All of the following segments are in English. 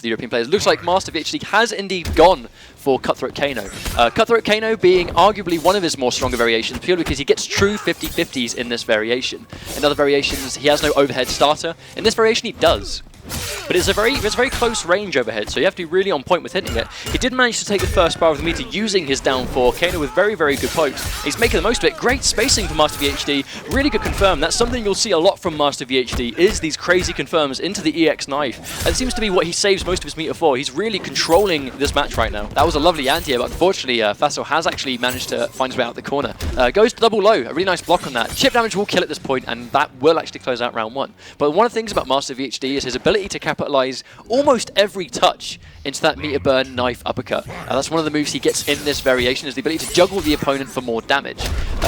the European players. Looks like Master VHD has indeed gone for Cutthroat Kano. Cutthroat Kano being arguably one of his more stronger variations, purely because he gets true 50-50s in this variation. In other variations, he has no overhead starter. In this variation, he does. But it's a very close range overhead, so you have to be really on point with hitting it. He did manage to take the first bar of the meter using his down 4. Kano with very good pokes. He's making the most of it. Great spacing for Master VHD. Really good confirm. That's something you'll see a lot from Master VHD, is these crazy confirms into the EX knife. That seems to be what he saves most of his meter for. He's really controlling this match right now. That was a lovely anti-air, but unfortunately FASOLL has actually managed to find his way out the corner. Goes to double low. A really nice block on that. Chip damage will kill at this point, and that will actually close out round 1. But one of the things about Master VHD is his ability to capitalize almost every touch into that meter burn knife uppercut. That's one of the moves he gets in this variation, is the ability to juggle the opponent for more damage.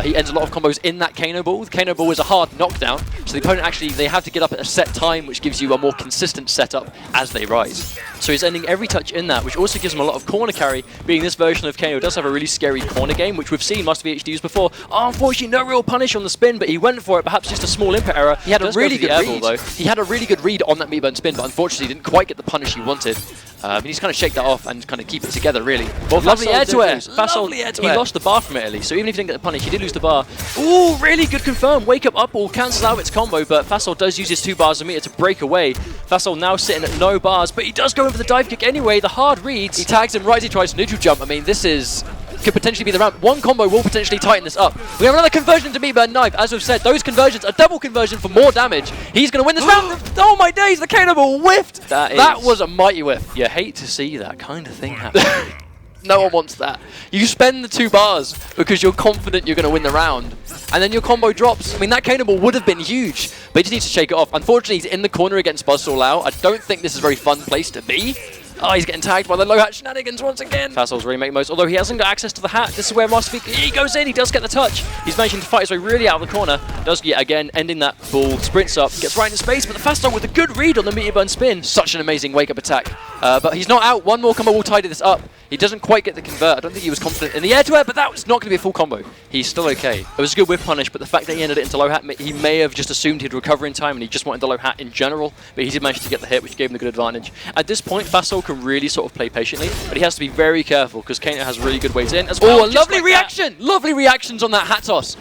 He ends a lot of combos in that Kano ball. The Kano ball is a hard knockdown, so the opponent actually, they have to get up at a set time, which gives you a more consistent setup as they rise. So he's ending every touch in that, which also gives him a lot of corner carry, being this version of Kano does have a really scary corner game, which we've seen Master VHD use before. Oh, unfortunately, no real punish on the spin, but he went for it, perhaps just a small input error. He had a really good read, though. He had a really good read on that meter burn spin, but unfortunately didn't quite get the punish he wanted. He needs to kind of shake that off and kind of keep it together, really. Well, lovely air to air. FASOLL, he lost the bar from it at least, so even if he didn't get the punish, he did lose the bar. Ooh, really good confirm. Wake up ball cancels out its combo, but FASOLL does use his 2 bars of meter to break away. FASOLL now sitting at no bars, but he does go in for the dive kick anyway. The hard reads. He tags him right as he tries to neutral jump. I mean, this could potentially be the round. One combo will potentially tighten this up. We have another conversion to meter burn knife. As we've said, those conversions, a double conversion for more damage. He's going to win this round. Oh my days, the Kano ball whiffed. That was a mighty whiff. You hate to see that kind of thing happen. No one wants that. You spend the 2 bars because you're confident you're going to win the round, and then your combo drops. I mean, that Kano ball would have been huge, but he just needs to shake it off. Unfortunately, he's in the corner against Buzzsaw Lau. I don't think this is a very fun place to be. Oh, he's getting tagged by the low hat shenanigans once again. FASOLL's really making most, although he hasn't got access to the hat. This is where Master VHD, he goes in, he does get the touch. He's managing to fight his way really out of the corner. Does yet again, ending that ball, sprints up, gets right into space, but the FASOLL with a good read on the meter burn spin. Such an amazing wake-up attack. But he's not out. One more combo will tidy this up. He doesn't quite get the convert. I don't think he was confident in the air-to-air, but that was not going to be a full combo. He's still okay. It was a good whip punish, but the fact that he ended it into low hat, he may have just assumed he'd recover in time and he just wanted the low hat in general, but he did manage to get the hit, which gave him the good advantage. At this point, FASOLL can really sort of play patiently, but he has to be very careful because Kano has really good ways in as well. Oh, a lovely reaction! Lovely reactions on that hat toss.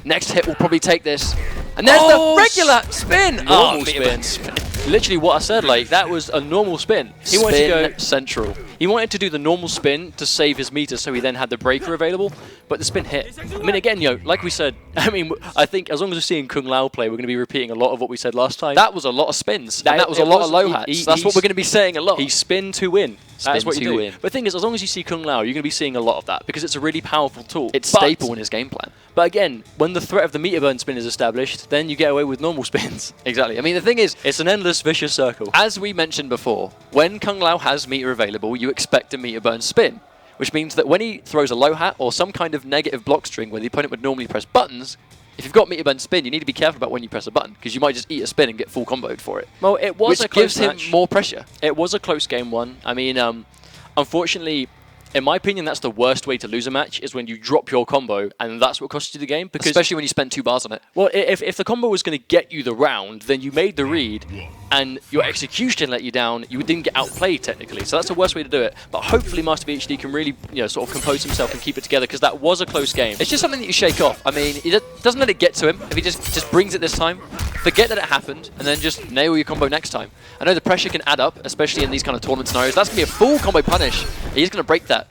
Next hit will probably take this. And there's the regular spin! Normal spin. Literally what I said, like, that was a normal spin. He wanted to go central. He wanted to do the normal spin to save his meter, so he then had the breaker available, but the spin hit. I mean, again, like we said, I think as long as we're seeing Kung Lao play, we're going to be repeating a lot of what we said last time. That was a lot of spins, and that was a lot of low hats. That's what we're going to be saying a lot. He spin to win. That's what you do. But the thing is, as long as you see Kung Lao, you're going to be seeing a lot of that, because it's a really powerful tool. It's staple in his game plan. But again, when the threat of the meter burn spin is established, then you get away with normal spins. Exactly. I mean, the thing is, it's an endless vicious circle. As we mentioned before, when Kung Lao has meter available, you expect a meter burn spin, which means that when he throws a low hat or some kind of negative block string where the opponent would normally press buttons, if you've got meter burn spin, you need to be careful about when you press a button, because you might just eat a spin and get full comboed for it. Well, it was a close match. Which gives him more pressure. It was a close game 1. I mean, unfortunately, in my opinion, that's the worst way to lose a match, is when you drop your combo and that's what costs you the game. Because especially when you spend 2 bars on it. Well, if the combo was going to get you the round, then you made the read and your execution let you down, you didn't get outplayed technically. So that's the worst way to do it. But hopefully Master VHD can really, sort of compose himself and keep it together, because that was a close game. It's just something that you shake off. I mean, he doesn't let it get to him. If he just brings it this time, forget that it happened, and then just nail your combo next time. I know the pressure can add up, especially in these kind of tournament scenarios. That's going to be a full combo punish. He's going to break that.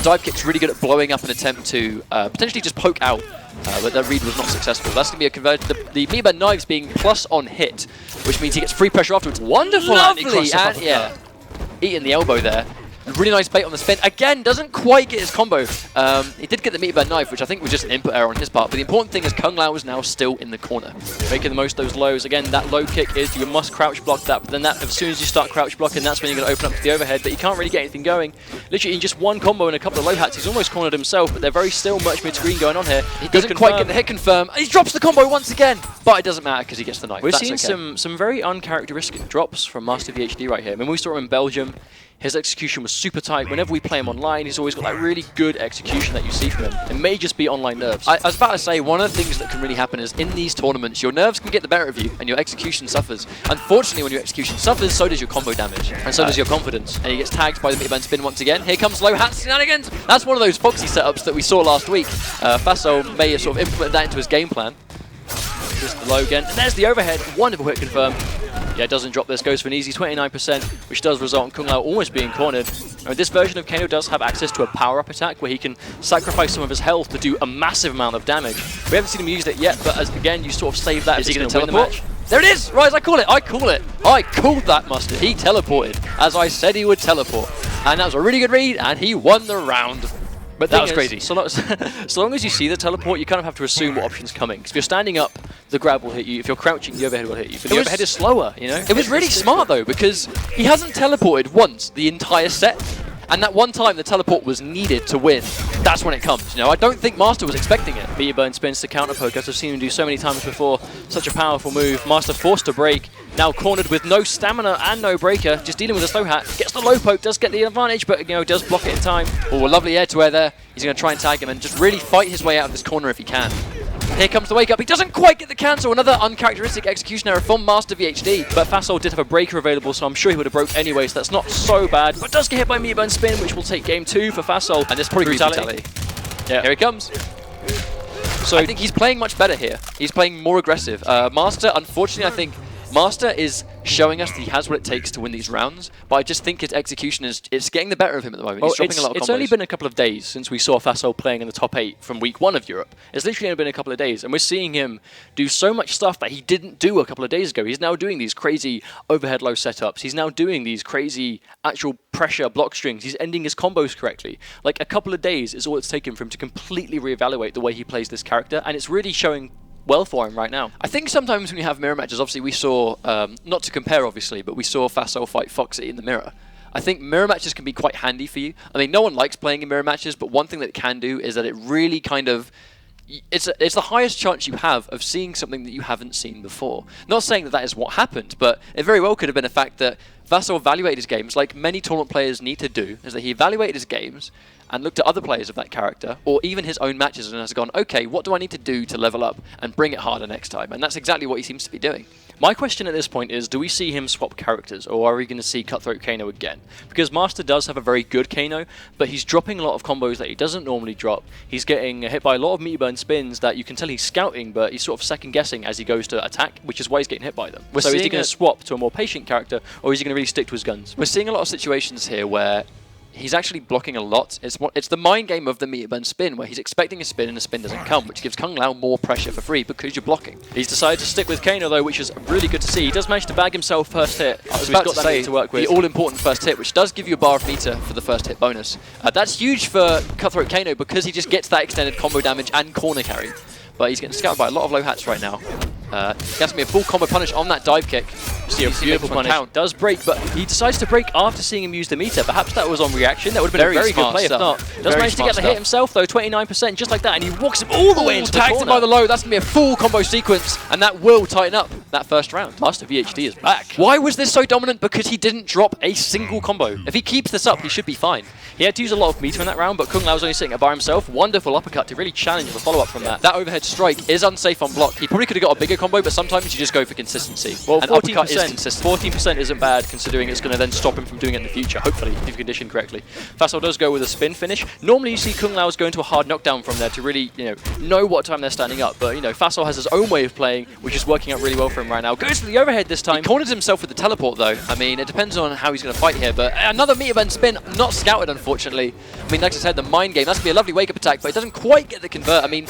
Dive kick's really good at blowing up an attempt to potentially just poke out, but that read was not successful. That's going to be a conversion. The meter burn knives being plus on hit, which means he gets free pressure afterwards. Wonderful! Lovely! Yeah, eating the elbow there. Really nice bait on the spin. Again, doesn't quite get his combo. He did get the meter burn knife, which I think was just an input error on his part. But the important thing is Kung Lao is now still in the corner, making the most of those lows. Again, that low kick is you must crouch block that. But then as soon as you start crouch blocking, that's when you're going to open up to the overhead. But you can't really get anything going. Literally, in just one combo and a couple of low hats, he's almost cornered himself. But they're very still much mid-screen going on here. He doesn't quite get the hit confirm. He drops the combo once again. But it doesn't matter because he gets the knife. We're seeing some very uncharacteristic drops from Master VHD right here. I mean, we saw him in Belgium. his execution was super tight. Whenever we play him online, he's always got that really good execution that you see from him. It may just be online nerves. I was about to say, one of the things that can really happen is in these tournaments, your nerves can get the better of you and your execution suffers. Unfortunately, when your execution suffers, so does your combo damage. And so does your confidence. And he gets tagged by the mid-band spin once again. Here comes low hat shenanigans. That's one of those Foxy setups that we saw last week. FASOLL may have sort of implemented that into his game plan. Just the low again. And there's the overhead. Wonderful hit confirm. Yeah, doesn't drop this, goes for an easy 29%, which does result in Kung Lao almost being cornered. And this version of Kano does have access to a power-up attack where he can sacrifice some of his health to do a massive amount of damage. We haven't seen him use it yet, but as again, you sort of save that. Is he going to win the match? There it is! Right, I call it! I call it! I called that, Mustard. He teleported, as I said he would teleport. And that was a really good read, and he won the round. But that was crazy. So long as you see the teleport, you kind of have to assume what option's coming. Because if you're standing up, the grab will hit you. If you're crouching, the overhead will hit you. But the overhead is slower, you know? It was really smart, though, because he hasn't teleported once the entire set. And that one time the teleport was needed to win, that's when it comes. You know, I don't think Master was expecting it. Burn spins to counter poke, as I've seen him do so many times before. Such a powerful move. Master forced to break. Now cornered with no stamina and no breaker. Just dealing with a slow hat. Gets the low poke, does get the advantage, but you know, does block it in time. Oh, a lovely air to air there. He's going to try and tag him and just really fight his way out of this corner if he can. Here comes the wake up. He doesn't quite get the cancel. Another uncharacteristic execution error from Master VHD. But FASOLL did have a breaker available, so I'm sure he would have broke anyway, so that's not so bad. But does get hit by Meatburn Spin, which will take game 2 for FASOLL. And this probably brutality. Yeah, here he comes. So I think he's playing much better here. He's playing more aggressive. Master, unfortunately, I think Master is showing us that he has what it takes to win these rounds, but I just think his execution is getting the better of him at the moment. He's dropping a lot of combos. It's only been a couple of days since we saw FASOLL playing in the top 8 from week 1 of Europe. It's literally only been a couple of days, and we're seeing him do so much stuff that he didn't do a couple of days ago. He's now doing these crazy overhead low setups. He's now doing these crazy actual pressure block strings. He's ending his combos correctly. Like, a couple of days is all it's taken for him to completely reevaluate the way he plays this character, and it's really showing well for him right now. I think sometimes when you have mirror matches, obviously we saw, not to compare obviously, but we saw FASOLL fight Foxy in the mirror. I think mirror matches can be quite handy for you. I mean, no one likes playing in mirror matches, but one thing that it can do is that it really kind of, it's the highest chance you have of seeing something that you haven't seen before. Not saying that that is what happened, but it very well could have been a fact that FASOLL evaluated his games like many tournament players need to do, is that he evaluated his games and looked at other players of that character, or even his own matches, and has gone, okay, what do I need to do to level up and bring it harder next time? And that's exactly what he seems to be doing. My question at this point is, do we see him swap characters, or are we going to see Cutthroat Kano again? Because Master does have a very good Kano, but he's dropping a lot of combos that he doesn't normally drop. He's getting hit by a lot of meter burn spins that you can tell he's scouting, but he's sort of second guessing as he goes to attack, which is why he's getting hit by them. So is he going to swap to a more patient character, or is he going to really stick to his guns? We're seeing a lot of situations here where he's actually blocking a lot. It's the mind game of the meter burn spin, where he's expecting a spin and the spin doesn't come, which gives Kung Lao more pressure for free because you're blocking. He's decided to stick with Kano though, which is really good to see. He does manage to bag himself first hit. So he's got that meter to work with. The all-important first hit, which does give you a bar of meter for the first hit bonus. That's huge for Cutthroat Kano because he just gets that extended combo damage and corner carry. But he's getting scouted by a lot of low hats right now. He has to be a full combo punish on that dive kick. See a beautiful punish. Does break, but he decides to break after seeing him use the meter. Perhaps that was on reaction. That would have been a very good play if not. Does manage to get the hit himself though, 29%, just like that, and he walks him all the way into the corner. Tags him by the low. That's going to be a full combo sequence, and that will tighten up that first round. Master VHD is back. Why was this so dominant? Because he didn't drop a single combo. If he keeps this up, he should be fine. He had to use a lot of meter in that round, but Kung Lao was only sitting there by himself. Wonderful uppercut to really challenge the follow-up from that. That overhead strike is unsafe on block. He probably could have got a bigger combo, but sometimes you just go for consistency. Well, 14% isn't bad, considering it's going to then stop him from doing it in the future, hopefully, if conditioned correctly. FASOLL does go with a spin finish. Normally you see Kung Lao's go into a hard knockdown from there to really, know what time they're standing up, but, FASOLL has his own way of playing, which is working out really well for him right now. Goes for the overhead this time. He corners himself with the teleport, though. I mean, it depends on how he's going to fight here, but another meter bend spin, not scouted, unfortunately. I mean, like I said, the mind game, that's going to be a lovely wake-up attack, but it doesn't quite get the convert. I mean,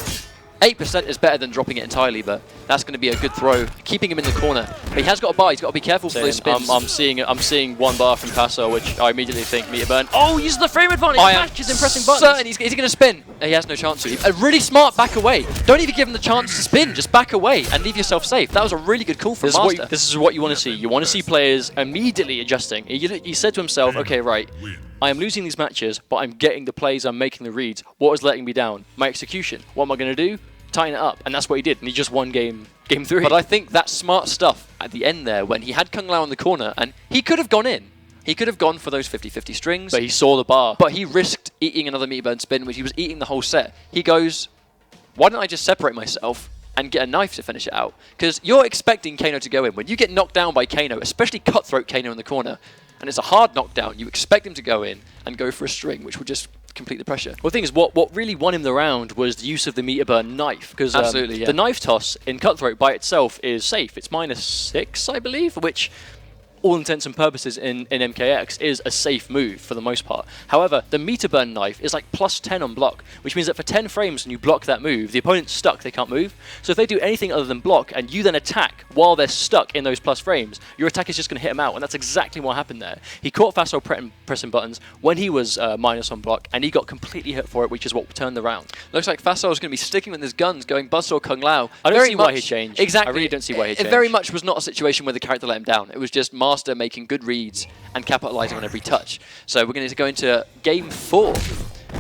8% is better than dropping it entirely, but that's going to be a good throw, keeping him in the corner. But he has got a bar, he's got to be careful for those spins. I'm seeing one bar from FASOLL, which I immediately think meter burn. Oh, uses the frame advantage, matches in pressing buttons. Certain he's going to spin. He has no chance to. A really smart back away. Don't even give him the chance to spin, just back away and leave yourself safe. That was a really good call from Master. This is what you want to see. You want to see players immediately adjusting. He said to himself, okay, right, I am losing these matches, but I'm getting the plays, I'm making the reads. What is letting me down? My execution. What am I going to do? Tighten it up, and that's what he did, and he just won game 3. But I think that smart stuff at the end there, when he had Kung Lao in the corner, and he could have gone in, He could have gone for those 50-50 strings. But he saw the bar. But he risked eating another meter burn spin, which he was eating the whole set. He goes, why don't I just separate myself and get a knife to finish it out? Because you're expecting Kano to go in. When you get knocked down by Kano, especially Cutthroat Kano in the corner, and it's a hard knockdown, you expect him to go in and go for a string, which will just complete the pressure. Well, the thing is, what really won him the round was the use of the meter burn knife. Because the knife toss in Cutthroat by itself is safe. It's -6, I believe, which, all intents and purposes in MKX, is a safe move for the most part. However, the meter burn knife is like +10 on block, which means that for 10 frames when you block that move, the opponent's stuck, they can't move. So if they do anything other than block, and you then attack while they're stuck in those plus frames, your attack is just going to hit them out, and that's exactly what happened there. He caught FASOLL pressing buttons when he was minus on block, and he got completely hit for it, which is what turned the round. Looks like FASOLL is going to be sticking with his guns, going Buzzsaw Kung Lao. I don't see why he changed. Exactly. I really don't see why he changed. It very much was not a situation where the character let him down. It was just Master making good reads and capitalizing on every touch. So we're going to go into Game 4,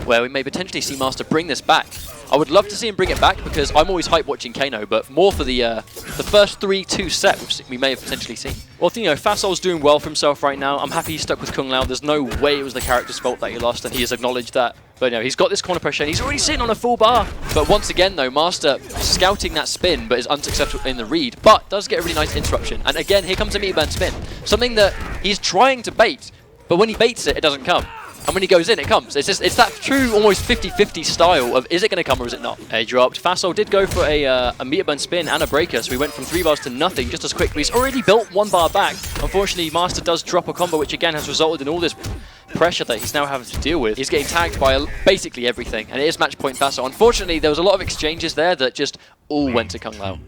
where we may potentially see Master bring this back. I would love to see him bring it back because I'm always hype watching Kano, but more for the first 3-2 set, which we may have potentially seen. Well, you know, FASOLL's doing well for himself right now. I'm happy he's stuck with Kung Lao. There's no way it was the character's fault that he lost, and he has acknowledged that. But, you know, he's got this corner pressure, and he's already sitting on a full bar. But once again, though, Master scouting that spin, but is unsuccessful in the read, but does get a really nice interruption. And again, here comes a meter burn spin. Something that he's trying to bait, but when he baits it, it doesn't come. And when he goes in, it comes. It's that true, almost 50-50 style of, is it going to come or is it not? He dropped. FASOLL did go for a meter burn spin and a breaker, so he went from 3 bars to nothing just as quick. But he's already built 1 bar back. Unfortunately, Master does drop a combo, which again has resulted in all this pressure that he's now having to deal with. He's getting tagged by basically everything, and it is match point FASOLL. Unfortunately, there was a lot of exchanges there that just all went to Kung Lao.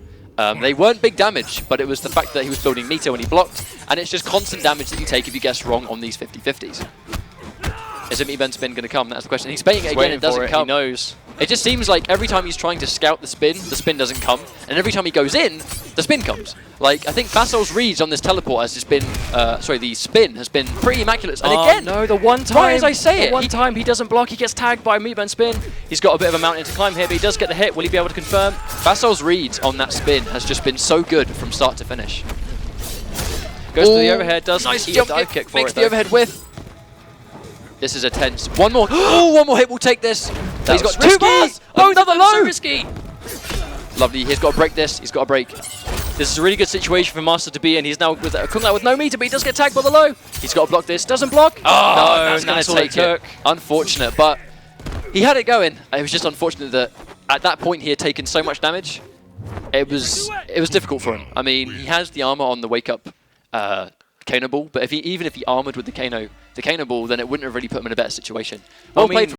They weren't big damage, but it was the fact that he was building meter when he blocked, and it's just constant damage that you take if you guess wrong on these 50-50s. Is a meter burn spin going to come? That's the question. He's baiting it again, it doesn't come. He knows. It just seems like every time he's trying to scout the spin doesn't come, and every time he goes in, the spin comes. Like, I think FASOLL's reads on this teleport has just been, sorry, the spin has been pretty immaculate. And again, no, the one time, right as I say it, one time he doesn't block, he gets tagged by a meter burn spin. He's got a bit of a mountain to climb here, but he does get the hit. Will he be able to confirm? FASOLL's reads on that spin has just been so good from start to finish. Goes to the overhead, does nice eat jump a dive kick for makes it, the overhead whiff. This is a tense. One more. Oh, one more hit will take this. He's got 2 bars. Oh, another low. So risky. Lovely. He's got to break this. He's got to break. This is a really good situation for Master to be in. He's now with Kung Lao with no meter, but he does get tagged by the low. He's got to block this. Doesn't block. Oh, no, that's going to take it. Unfortunate, but he had it going. It was just unfortunate that at that point he had taken so much damage. It was difficult for him. I mean, he has the armor on the wake up Kano ball, but even if he armored with the Kano ball, then it wouldn't have really put him in a better situation. Well played.